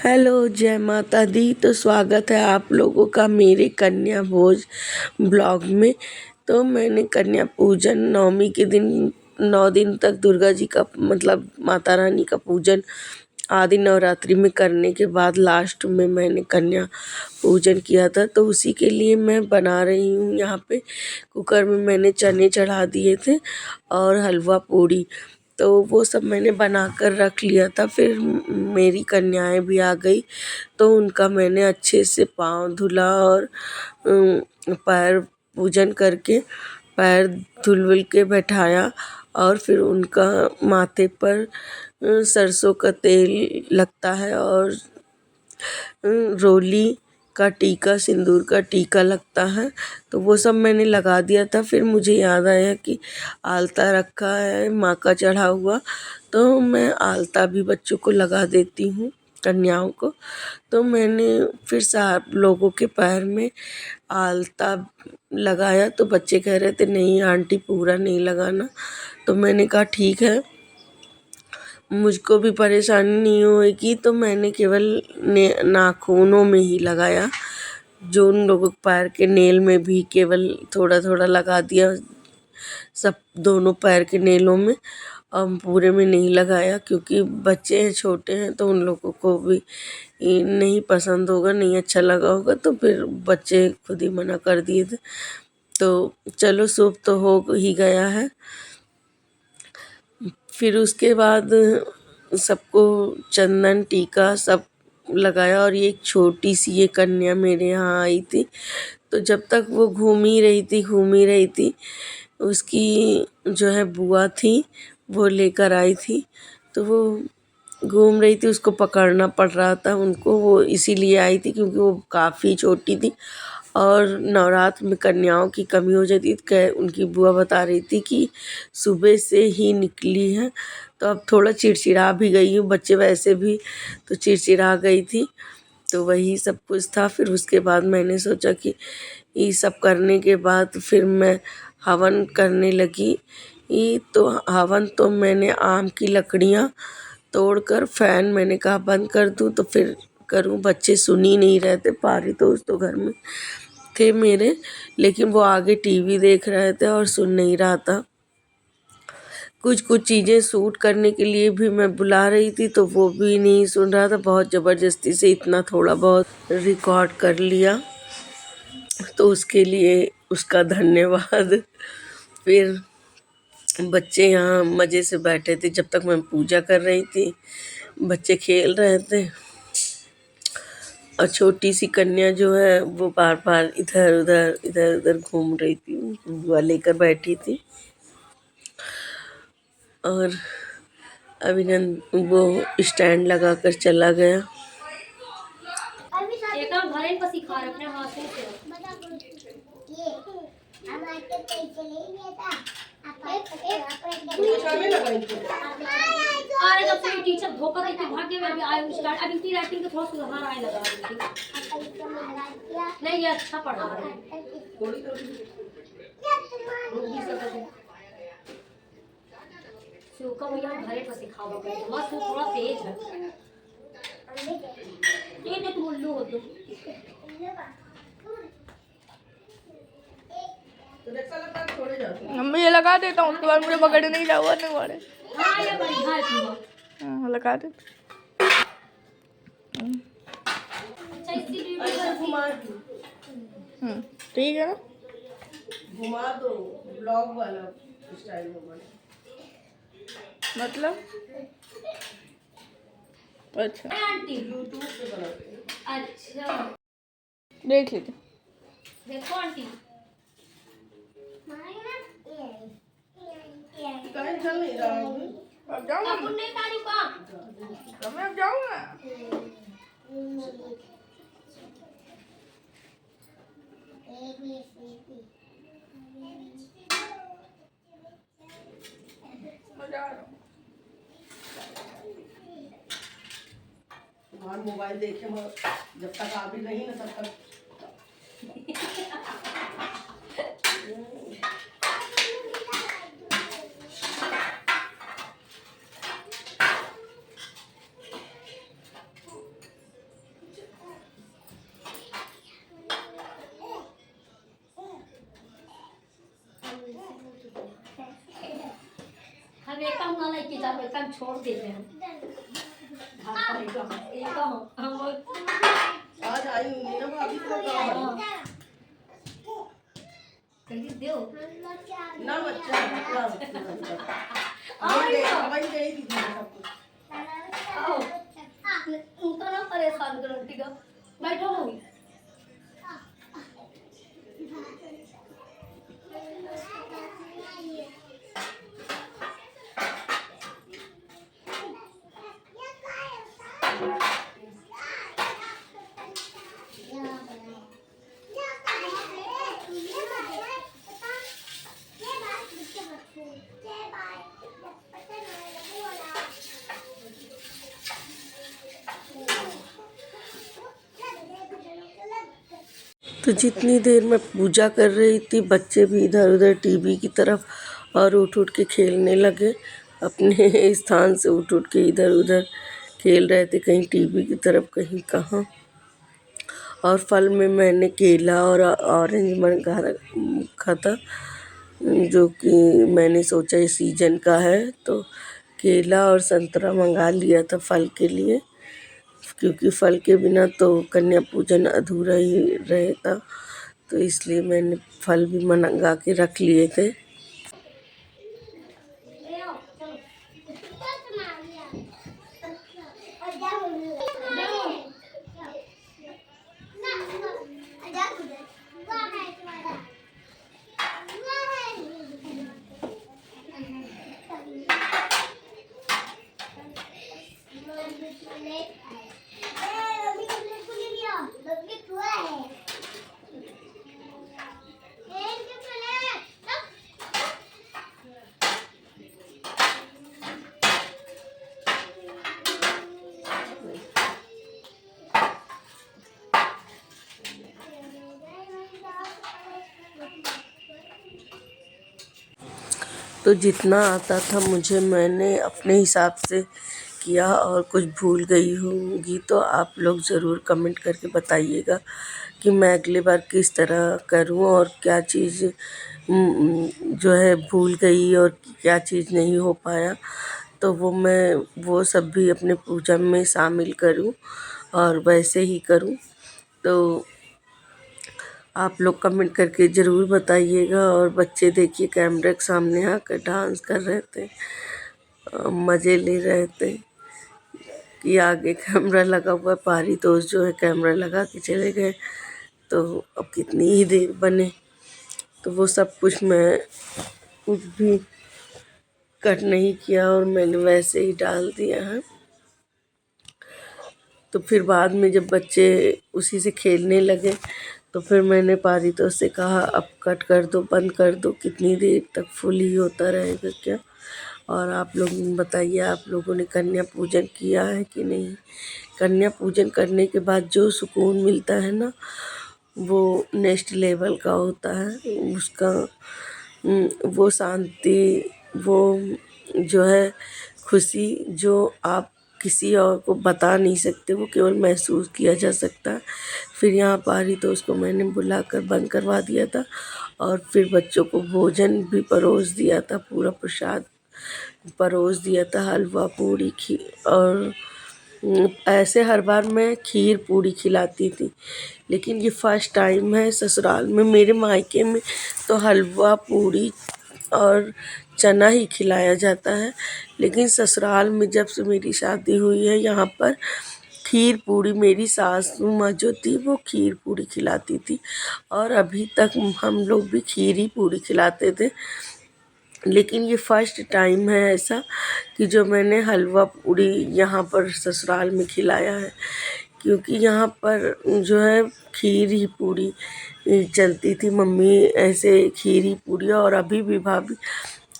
Hello, जय माता दी। तो स्वागत है आप लोगों का मेरे कन्या भोज ब्लॉग में। तो मैंने कन्या पूजन नवमी के दिन 9 दिन तक दुर्गा जी का मतलब माता रानी का पूजन आदि नवरात्रि में करने के बाद लास्ट में मैंने कन्या पूजन किया था। तो उसी के लिए मैं बना रही हूँ यहाँ पे। कुकर में मैंने चने चढ़ा दिए थे और हलवा पूड़ी, तो वो सब मैंने बना कर रख लिया था। फिर मेरी कन्याएं भी आ गई, तो उनका मैंने अच्छे से पाँव धुला और पैर पूजन करके पैर धुल के बैठाया। और फिर उनका माथे पर सरसों का तेल लगता है और रोली का टीका, सिंदूर का टीका लगता है, तो वो सब मैंने लगा दिया था। फिर मुझे याद आया कि आलता रखा है माँ का चढ़ा हुआ, तो मैं आलता भी बच्चों को लगा देती हूँ, कन्याओं को। तो मैंने फिर सब लोगों के पैर में आलता लगाया, तो बच्चे कह रहे थे नहीं आंटी पूरा नहीं लगाना। तो मैंने कहा ठीक है, मुझको भी परेशानी नहीं होएगी, तो मैंने केवल नाखूनों में ही लगाया। जो उन लोगों के पैर के नेल में भी केवल थोड़ा थोड़ा लगा दिया, सब दोनों पैर के नेलों में। पूरे में नहीं लगाया क्योंकि बच्चे हैं, छोटे हैं, तो उन लोगों को भी नहीं पसंद होगा, नहीं अच्छा लगा होगा। तो फिर बच्चे खुद ही मना कर दिए थे। तो चलो शुभ तो हो ही गया है। फिर उसके बाद सबको चंदन टीका सब लगाया। और ये एक छोटी सी ये कन्या मेरे यहाँ आई थी, तो जब तक वो घूम ही रही थी, उसकी जो है बुआ थी वो लेकर आई थी। तो वो घूम रही थी, उसको पकड़ना पड़ रहा था उनको, वो इसीलिए आई थी क्योंकि वो काफ़ी छोटी थी और नवरात्र में कन्याओं की कमी हो जाती है। उनकी बुआ बता रही थी कि सुबह से ही निकली है, तो अब थोड़ा चिड़चिड़ा भी गई हूँ, बच्चे वैसे भी तो चिड़चिड़ा गई थी। तो वही सब कुछ था। फिर उसके बाद मैंने सोचा कि ये सब करने के बाद फिर मैं हवन करने लगी। तो हवन तो मैंने आम की लकड़ियाँ तोड़कर फैन मैंने कहा बंद कर दूँ तो फिर करूँ। बच्चे सुन ही नहीं रहे थे, पारितोष तो घर में थे मेरे, लेकिन वो आगे टीवी देख रहे थे और सुन नहीं रहा था। कुछ कुछ चीज़ें शूट करने के लिए भी मैं बुला रही थी, तो वो भी नहीं सुन रहा था। बहुत ज़बरदस्ती से इतना थोड़ा बहुत रिकॉर्ड कर लिया, तो उसके लिए उसका धन्यवाद। फिर बच्चे यहाँ मज़े से बैठे थे जब तक मैं पूजा कर रही थी, बच्चे खेल रहे थे। और छोटी सी कन्या जो है वो बार बार इधर उधर घूम रही थी, बुआ लेकर बैठी थी। और अभिनंदन वो स्टैंड लगा कर चला गया। अरे जब से टीचर धोखा देके भागे में भी आए स्टार्ट अब इनकी राइटिंग को थोड़ा सुधार आए लगा नहीं ये अच्छा पढ़ रहा है सो का भैया घरे पर सिखाओ बस वो थोड़ा तेज है ये तो तुम उल्लू हो तुम मम्मी ये लगा देता हूँ, उसके बाद मुझे पकड़ने नहीं जाऊंगा नहीं वाले। हाँ ये बढ़िया है तुम्हारा लगा दे। अच्छा इसीलिए ठीक है ना, घुमा दो ब्लॉग वाला स्टाइल में बने। मतलब अच्छा आंटी यूट्यूब पे बनाते हैं। अच्छा देख लीजिए। देखो आंटी कहीं चल नहीं रहा हूँ, अब जाऊँ अब नहीं तारी का तो मैं अब जाऊँगा। मैं जा रहा हूँ। तुम्हारा मोबाइल देखे जब तक आ भी नहीं ना तब तक नहीं कि जाओ एक काम छोड़ देते हैं घाट करेगा एक हम आज आई हुई ना भाभी को काम कहीं दो ना बच्चा वही गई थी सब कुछ आओ उनको ना परेशान करो ठीक है बैठो मम्मी तो जितनी देर मैं पूजा कर रही थी बच्चे भी इधर उधर टीवी की तरफ और उठ के खेलने लगे अपने स्थान से उठ के इधर उधर खेल रहे थे, कहीं टीवी की तरफ कहीं कहाँ। और फल में मैंने केला और ऑरेंज मंगा रखा था, जो कि मैंने सोचा इस सीजन का है, तो केला और संतरा मंगा लिया था फल के लिए, क्योंकि फल के बिना तो कन्या पूजन अधूरा ही रहता, तो इसलिए मैंने फल भी मंगा के रख लिए थे। तो जितना आता था मुझे मैंने अपने हिसाब से किया, और कुछ भूल गई होंगी तो आप लोग ज़रूर कमेंट करके बताइएगा कि मैं अगली बार किस तरह करूं, और क्या चीज़ जो है भूल गई और क्या चीज़ नहीं हो पाया, तो वो सब भी अपने पूजा में शामिल करूं और वैसे ही करूं। तो आप लोग कमेंट करके ज़रूर बताइएगा। और बच्चे देखिए कैमरे के सामने आकर डांस कर रहे थे, मज़े ले रहे थे कि आगे कैमरा लगा हुआ है। पारी दोस्त जो है कैमरा लगा के चले गए, तो अब कितनी ही देर बने, तो वो सब कुछ मैं कुछ भी कट नहीं किया और मैंने वैसे ही डाल दिया है। तो फिर बाद में जब बच्चे उसी से खेलने लगे तो फिर मैंने पारितोष से कहा अब कट कर दो, बंद कर दो, कितनी देर तक फुल ही होता रहेगा क्या। और आप लोग बताइए, आप लोगों ने कन्या पूजन किया है कि नहीं। कन्या पूजन करने के बाद जो सुकून मिलता है ना, वो नेक्स्ट लेवल का होता है। उसका वो शांति, वो जो है खुशी, जो आप किसी और को बता नहीं सकते, वो केवल महसूस किया जा सकता है। फिर यहाँ पारी तो उसको मैंने बुलाकर बंद करवा दिया था, और फिर बच्चों को भोजन भी परोस दिया था, पूरा प्रसाद परोस दिया था, हलवा पूड़ी खीर। और ऐसे हर बार मैं खीर पूड़ी खिलाती थी, लेकिन ये फर्स्ट टाइम है ससुराल में। मेरे मायके में तो हलवा पूड़ी और चना ही खिलाया जाता है, लेकिन ससुराल में जब से मेरी शादी हुई है यहाँ पर खीर पूड़ी मेरी सासू माँ जो थी वो खीर पूड़ी खिलाती थी, और अभी तक हम लोग भी खीर ही पूड़ी खिलाते थे। लेकिन ये फर्स्ट टाइम है ऐसा कि जो मैंने हलवा पूड़ी यहाँ पर ससुराल में खिलाया है, क्योंकि यहाँ पर जो है खीर ही पूड़ी चलती थी। मम्मी ऐसे खीर ही पूड़ी, और अभी भी भाभी,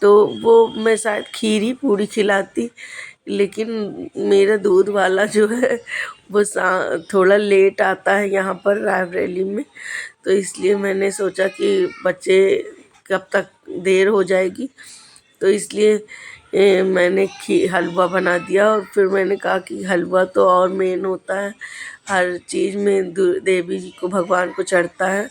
तो वो मैं शायद खीर ही पूड़ी खिलाती, लेकिन मेरा दूध वाला जो है वो थोड़ा लेट आता है यहाँ पर रायबरेली में, तो इसलिए मैंने सोचा कि बच्चे कब तक देर हो जाएगी, तो इसलिए मैंने हलवा बना दिया। और फिर मैंने कहा कि हलवा तो और मेन होता है, हर चीज़ में देवी जी को, भगवान को चढ़ता है,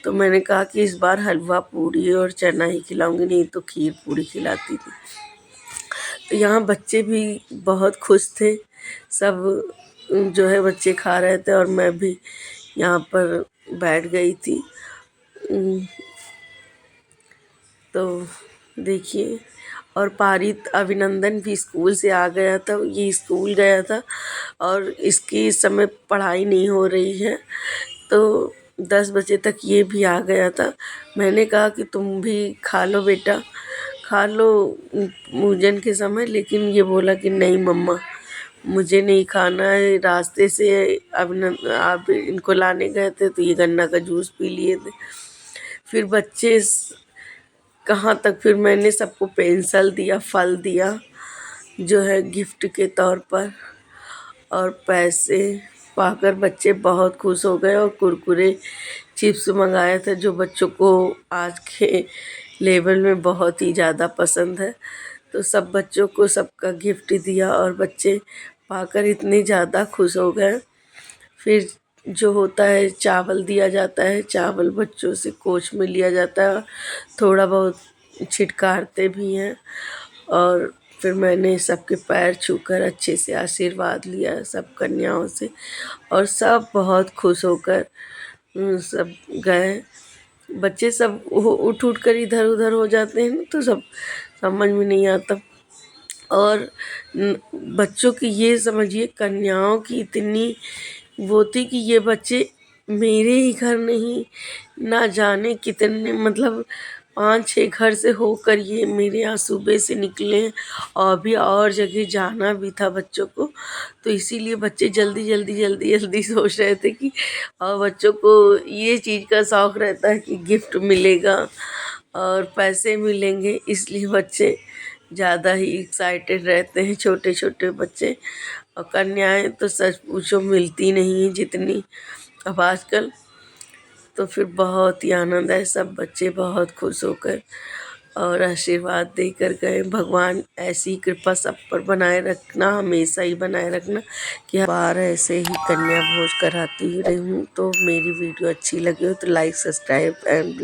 तो मैंने कहा कि इस बार हलवा पूड़ी और चना ही खिलाऊंगी, नहीं तो खीर पूड़ी खिलाती थी। तो यहाँ बच्चे भी बहुत खुश थे। सब जो है बच्चे खा रहे थे और मैं भी यहाँ पर बैठ गई थी। तो देखिए, और पारित अभिनंदन भी स्कूल से आ गया था। ये स्कूल गया था और इसकी इस समय पढ़ाई नहीं हो रही है, तो 10 बजे तक ये भी आ गया था। मैंने कहा कि तुम भी खा लो बेटा, खा लो भोजन के समय, लेकिन ये बोला कि नहीं मम्मा, मुझे नहीं खाना है। रास्ते से आप इनको लाने गए थे तो ये गन्ना का जूस पी लिए थे। फिर बच्चे कहाँ तक, फिर मैंने सबको पेंसिल दिया, फल दिया जो है गिफ्ट के तौर पर, और पैसे पाकर बच्चे बहुत खुश हो गए। और कुरकुरे चिप्स मंगाया था जो बच्चों को आज के लेवल में बहुत ही ज़्यादा पसंद है। तो सब बच्चों को सबका गिफ्ट दिया और बच्चे पाकर इतने ज़्यादा खुश हो गए। फिर जो होता है चावल दिया जाता है, चावल बच्चों से कोच में लिया जाता है, थोड़ा बहुत छिटकारते भी हैं। और फिर मैंने सबके पैर छूकर अच्छे से आशीर्वाद लिया सब कन्याओं से, और सब बहुत खुश होकर सब गए। बच्चे सब उठ उठ कर इधर उधर हो जाते हैं ना, तो सब समझ में नहीं आता। और बच्चों की ये समझिए, कन्याओं की इतनी वो थी कि ये बच्चे मेरे ही घर नहीं, ना जाने कितने मतलब 5-6 घर से होकर ये मेरे यहाँ सुबह से निकले हैं, और भी और जगह जाना भी था बच्चों को। तो इसीलिए बच्चे जल्दी जल्दी जल्दी जल्दी सोच रहे थे कि, और बच्चों को ये चीज़ का शौक़ रहता है कि गिफ्ट मिलेगा और पैसे मिलेंगे, इसलिए बच्चे ज़्यादा ही एक्साइटेड रहते हैं, छोटे छोटे बच्चे। और कन्याएं तो सच पूछो मिलती नहीं हैं जितनी अब आजकल। तो फिर बहुत ही आनंद है, सब बच्चे बहुत खुश होकर और आशीर्वाद देकर गए। भगवान ऐसी कृपा सब पर बनाए रखना, हमेशा ही बनाए रखना कि हर बार ऐसे ही कन्या भोज कराती रही हूँ। तो मेरी वीडियो अच्छी लगी हो तो लाइक, सब्सक्राइब एंड